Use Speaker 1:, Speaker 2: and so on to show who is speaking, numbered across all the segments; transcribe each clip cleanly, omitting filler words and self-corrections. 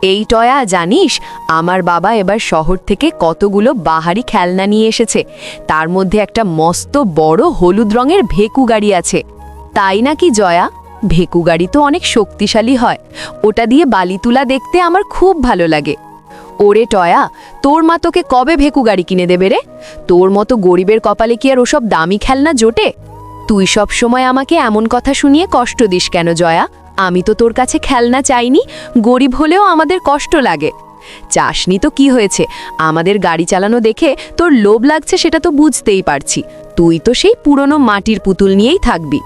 Speaker 1: এই টয়া, জানিস আমার বাবা এবার শহর থেকে কতগুলো বাহারি খেলনা নিয়ে এসেছে। তার মধ্যে একটা মস্ত বড় হলুদ রঙের ভেকু গাড়ি আছে। তাই নাকি জয়া? ভেকু গাড়ি তো অনেক শক্তিশালী হয়, ওটা দিয়ে বালি তুলা দেখতে আমার খুব ভালো লাগে। ওরে টয়া, তোর মা তোকে কবে ভেকু গাড়ি কিনে দেবে রে? তোর মতো গরিবের কপালে কি আর ওসব দামি খেলনা জোটে? তুই সব সময় আমাকে এমন কথা শুনিয়ে কষ্ট দিস কেন জয়া? আমি তো তোর কাছে খেলনা চাইনি, গরিব হলেও আমাদের কষ্ট লাগে। চাসনি তো কি হয়েছে, আমাদের গাড়ি চালানো দেখে তোর লোভ লাগছে সেটা তো বুঝতেই পারছি। তুই তো সেই পুরনো মাটির পুতুল নিয়েই থাকবি।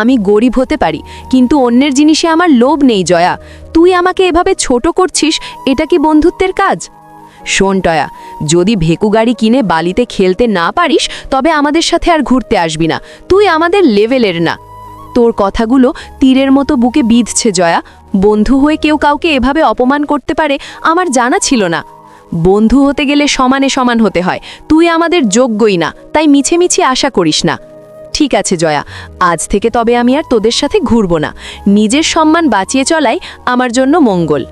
Speaker 1: আমি গরিব হতে পারি, কিন্তু অন্যের জিনিসে আমার লোভ নেই জয়া। তুই আমাকে এভাবে ছোট করছিস, এটা কি বন্ধুত্বের কাজ? শোন টয়া, যদি ভেকু গাড়ি কিনে বালিতে খেলতে না পারিস তবে আমাদের সাথে আর ঘুরতে আসবি না। তুই আমাদের লেভেলের না। তোর কথাগুলো তীরের মতো বুকে বিঁধছে জয়া। বন্ধু হয়ে কেউ কাউকে এভাবে অপমান করতে পারে আমার জানা ছিল না। বন্ধু হতে গেলে সমানে সমান হতে হয়। তুই আমাদের যোগ্যই না, তাই মিছে মিছে আশা করিস না। ঠিক আছে জয়া, আজ থেকে তবে আমি আর তোদের সাথে ঘুরব না। নিজের সম্মান বাঁচিয়ে চলাই আমার জন্য মঙ্গল।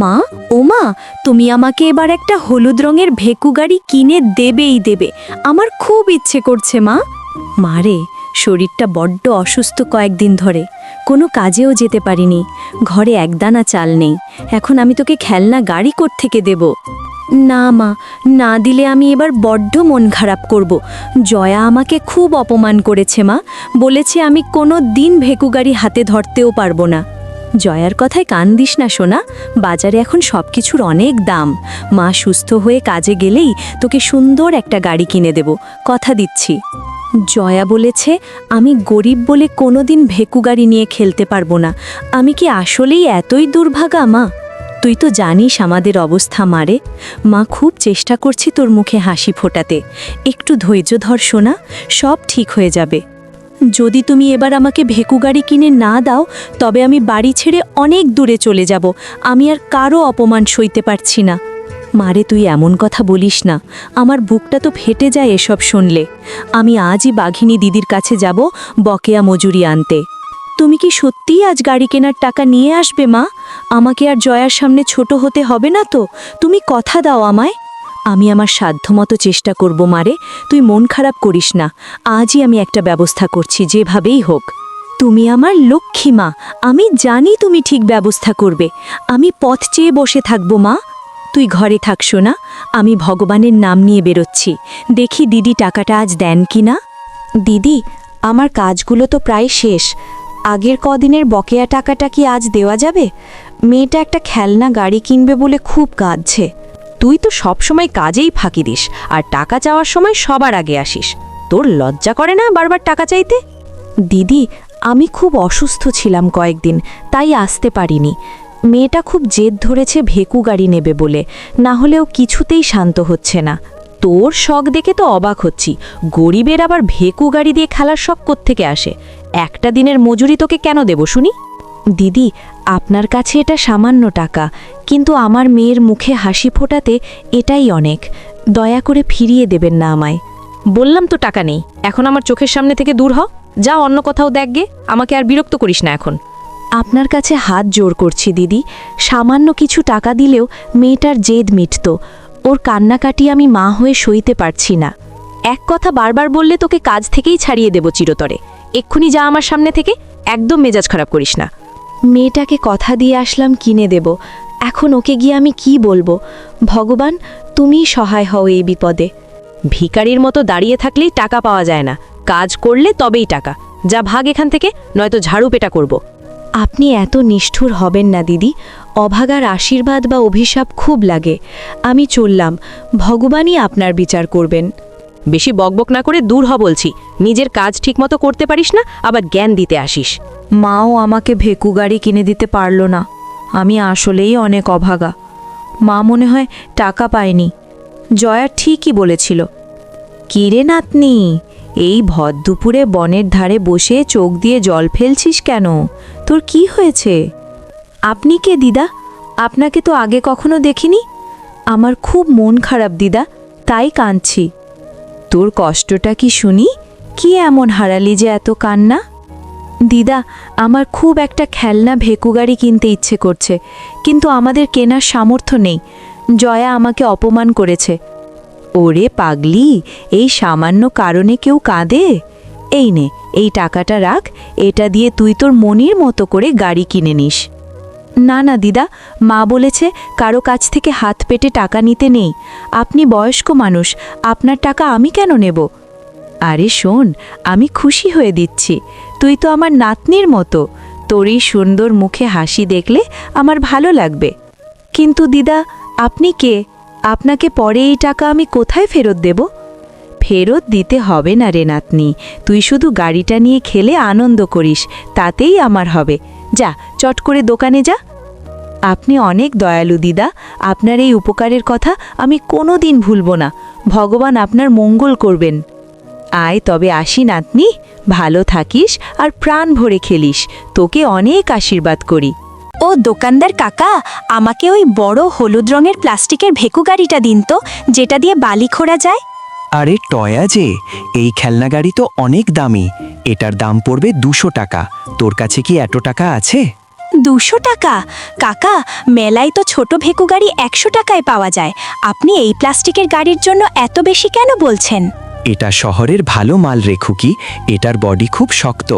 Speaker 2: মা, ও মা, তুমি আমাকে এবার একটা হলুদ রঙের ভেকু গাড়ি কিনে দেবেই দেবে। আমার খুব ইচ্ছে করছে মা। মারে, শরীরটা বড্ড অসুস্থ কয়েকদিন ধরে, কোনো কাজেও যেতে পারিনি। ঘরে একদানা চাল নেই। এখন আমি তোকে খেলনা গাড়ি কোত্থেকে দেব? না মা, না দিলে আমি এবার বড্ড মন খারাপ করব। জয়া আমাকে খুব অপমান করেছে মা, বলেছে আমি কোনো দিন ভেকু গাড়ি হাতে ধরতেও পারবো না। জয়ার কথায় কান দিস না সোনা, বাজারে এখন সব কিছুর অনেক দাম। মা সুস্থ হয়ে কাজে গেলেই তোকে সুন্দর একটা গাড়ি কিনে দেব, কথা দিচ্ছি। জয়া বলেছে আমি গরিব বলে কোনোদিন ভেকু গাড়ি নিয়ে খেলতে পারবো না। আমি কি আসলেই এতই দুর্ভাগা মা? তুই তো জানিস আমাদের অবস্থা মারে। মা খুব চেষ্টা করছি তোর মুখে হাসি ফোটাতে। একটু ধৈর্য ধর সোনা, সব ঠিক হয়ে যাবে। যদি তুমি এবার আমাকে ভেকু গাড়ি কিনে না দাও তবে আমি বাড়ি ছেড়ে অনেক দূরে চলে যাব। আমি আর কারো অপমান সইতে পারছি না। মারে, তুই এমন কথা বলিস না, আমার বুকটা তো ফেটে যায় এসব শুনলে। আমি আজই বাঘিনী দিদির কাছে যাব বকেয়া মজুরি আনতে। তুমি কি সত্যিই আজ গাড়ি কেনার টাকা নিয়ে আসবে মা? আমাকে আর জয়ার সামনে ছোট হতে হবে না তো? তুমি কথা দাও আমায়। আমি আমার সাধ্যমতো চেষ্টা করব মারে, তুই মন খারাপ করিস না। আজই আমি একটা ব্যবস্থা করছি, যেভাবেই হোক। তুমি আমার লক্ষ্মী মা, আমি জানি তুমি ঠিক ব্যবস্থা করবে। আমি পথ চেয়ে বসে থাকবো মা। তুই ঘরে থাকছো না, আমি ভগবানের নাম নিয়ে বেরোচ্ছি। দেখি দিদি টাকাটা আজ দেন কি না।
Speaker 3: দিদি, আমার কাজগুলো তো প্রায় শেষ। আগের কদিনের বকেয়া টাকাটা কি আজ দেওয়া যাবে? মেয়েটা একটা খেলনা গাড়ি কিনবে বলে খুব কাঁদছে। তুই তো সবসময় কাজেই ফাঁকি দিস, আর টাকা চাওয়ার সময় সবার আগে আসিস। তোর লজ্জা করে না বারবার টাকা চাইতে? দিদি, আমি খুব অসুস্থ ছিলাম কয়েকদিন, তাই আসতে পারিনি। মেয়েটা খুব জেদ ধরেছে ভেকু গাড়ি নেবে বলে, না হলেও কিছুতেই শান্ত হচ্ছে না। তোর শখ দেখে তো অবাক হচ্ছি, গরিবের আবার ভেকু গাড়ি দিয়ে খেলার শখ কোত্থেকে আসে? একটা দিনের মজুরি তোকে কেন দেব শুনি? দিদি, আপনার কাছে এটা সামান্য টাকা, কিন্তু আমার মেয়ের মুখে হাসি ফোটাতে এটাই অনেক। দয়া করে ফিরিয়ে দেবেন না আমায়। বললাম তো টাকা নেই, এখন আমার চোখের সামনে থেকে দূর হ। যা অন্য কোথাও দেখগে, আমাকে আর বিরক্ত করিস না এখন। আপনার কাছে হাত জোর করছি দিদি, সামান্য কিছু টাকা দিলেও মেয়েটার জেদ মিটত। ওর কান্নাকাটি আমি মা হয়ে সইতে পারছি না। এক কথা বারবার বললে তোকে কাজ থেকেই ছাড়িয়ে দেব চিরতরে। এক্ষুনি যা আমার সামনে থেকে, একদম মেজাজ খারাপ করিস না। মেয়েটাকে কথা দিয়ে আসলাম কিনে দেব, এখন ওকে গিয়ে আমি কি বলবো? ভগবান, তুমিই সহায় হও এই বিপদে। ভিখারির মতো দাঁড়িয়ে থাকলেই টাকা পাওয়া যায় না, কাজ করলে তবেই টাকা। যা ভাগ এখান থেকে, নয়তো ঝাড়ু পেটা করব। আপনি এত নিষ্ঠুর হবেন না দিদি, অভাগার আশীর্বাদ বা অভিশাপ খুব লাগে। আমি চললাম, ভগবানই আপনার বিচার করবেন। বেশি বকবক না করে দূর হ বলছি। নিজের কাজ ঠিকমতো করতে পারিস না, আবার জ্ঞান দিতে আসিস।
Speaker 2: মাও আমাকে ভেকু গাড়ি কিনে দিতে পারল না। আমি আসলেই অনেক অভাগা। মা মনে হয় টাকা পায়নি। জয়া ঠিকই বলেছিল। কিরে নাতনি, এই ভরদুপুরে বনের ধারে বসে চোখ দিয়ে জল ফেলছিস কেন? তোর কি হয়েছে? আপনি কে দিদা? আপনাকে তো আগে কখনো দেখিনি। আমার খুব মন খারাপ দিদা, তাই কাঁদছি। তোর কষ্টটা কি শুনি? কি এমন হারালি যে এত কান্না? দিদা, আমার খুব একটা খেলনা ভেকু গাড়ি কিনতে ইচ্ছে করছে, কিন্তু আমাদের কেনার সামর্থ্য নেই। জয়া আমাকে অপমান করেছে। ওরে পাগলি, এই সামান্য কারণে কেউ কাঁদে? এই নে, এই টাকাটা রাখ, এটা দিয়ে তুই তোর মনির মতো করে গাড়ি কিনে নিস। না না দিদা, মা বলেছে কারো কাছ থেকে হাত পেতে টাকা নিতে নেই। আপনি বয়স্ক মানুষ, আপনার টাকা আমি কেন নেব? আরে শোন, আমি খুশি হয়ে দিচ্ছি, তুই তো আমার নাতনির মতো, তোর এই সুন্দর মুখে হাসি দেখলে আমার ভালো লাগবে। কিন্তু দিদা, আপনি কে? আপনাকে পরে এই টাকা আমি কোথায় ফেরত দেব? ফেরত দিতে হবে না রে নাতনি, তুই শুধু গাড়িটা নিয়ে খেলে আনন্দ করিস, তাতেই আমার হবে। যা, চট করে দোকানে যা। আপনি অনেক দয়ালু দিদা, আপনার এই উপকারের কথা আমি কোনো দিন ভুলব না। ভগবান আপনার মঙ্গল করবেন। আয় তবে আসি নাতনি, ভালো থাকিস আর প্রাণ ভরে খেলিস, তোকে অনেক আশীর্বাদ করি।
Speaker 4: ও দোকানদার কাকা, আমাকে ওই বড় হলুদ রঙের প্লাস্টিকের ভেকু গাড়িটা দিন তো, যেটা দিয়ে বালি খোঁড়া যায়।
Speaker 5: আরে টয়া যে, এই খেলনা গাড়ি তো অনেক দামি, এটার দাম পড়বে 200 টাকা। তোর কাছে কি এত টাকা আছে?
Speaker 4: 200 টাকা? কাকা, মেলায় তো ছোট ভেকু গাড়ি 100 টাকায় পাওয়া যায়। আপনি এই প্লাস্টিকের গাড়ির জন্য এত বেশি কেন বলছেন?
Speaker 5: এটা শহরের ভালো মাল রে খুকি, এটার বডি খুব শক্ত,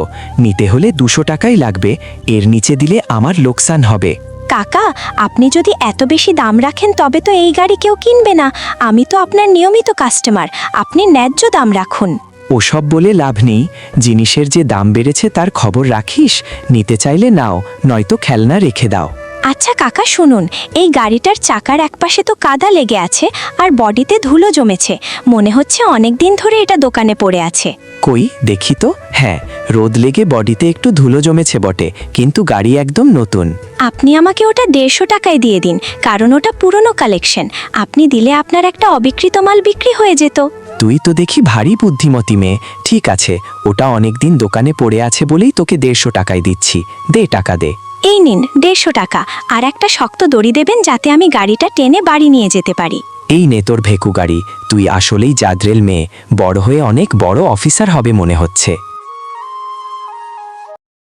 Speaker 5: নিতে হলে 200 টাকাই লাগবে, এর নিচে দিলে আমার লোকসান হবে।
Speaker 4: কাকা, আপনি যদি এত বেশি দাম রাখেন তবে তো এই গাড়ি কেউ কিনবে না। আমি তো আপনার নিয়মিত কাস্টমার, আপনি ন্যায্য দাম রাখুন।
Speaker 5: ওসব বলে লাভ নেই, জিনিসের যে দাম বেড়েছে তার খবর রাখিস, নিতে চাইলে নাও, নয়তো খেলনা রেখে দাও।
Speaker 4: আচ্ছা কাকা শুনুন, এই গাড়িটার চাকার একপাশে তো কাদা লেগে আছে আর বডিতে ধুলো জমেছে, মনে হচ্ছে অনেক দিন ধরে এটা দোকানে পড়ে আছে।
Speaker 5: কই দেখি তো, হ্যাঁ, রোদ লেগে বডিতে একটু ধুলো জমেছে বটে, কিন্তু গাড়ি একদম নতুন।
Speaker 4: আপনি আমাকে ওটা 150 টাকায় দিয়ে দিন, কারণ ওটা পুরনো কালেকশন। আপনি দিলে আপনার একটা অবিকৃত মাল বিক্রি হয়ে যেত।
Speaker 5: তুই তো দেখি ভারী বুদ্ধিমতী মেয়ে। ঠিক আছে, ওটা অনেকদিন দোকানে পড়ে আছে বলেই তোকে 150 টাকায় দিচ্ছি, দে টাকা দে।
Speaker 4: এই নিন 150 টাকা, আর একটা শক্ত দড়ি দেবেন যাতে আমি গাড়িটা টেনে বাড়ি নিয়ে যেতে পারি।
Speaker 5: এই নে তোর ভেকু গাড়ি, তুই আসলেই জাদ্রেল মেয়ে, বড় হয়ে অনেক বড় অফিসার হবে মনে হচ্ছে।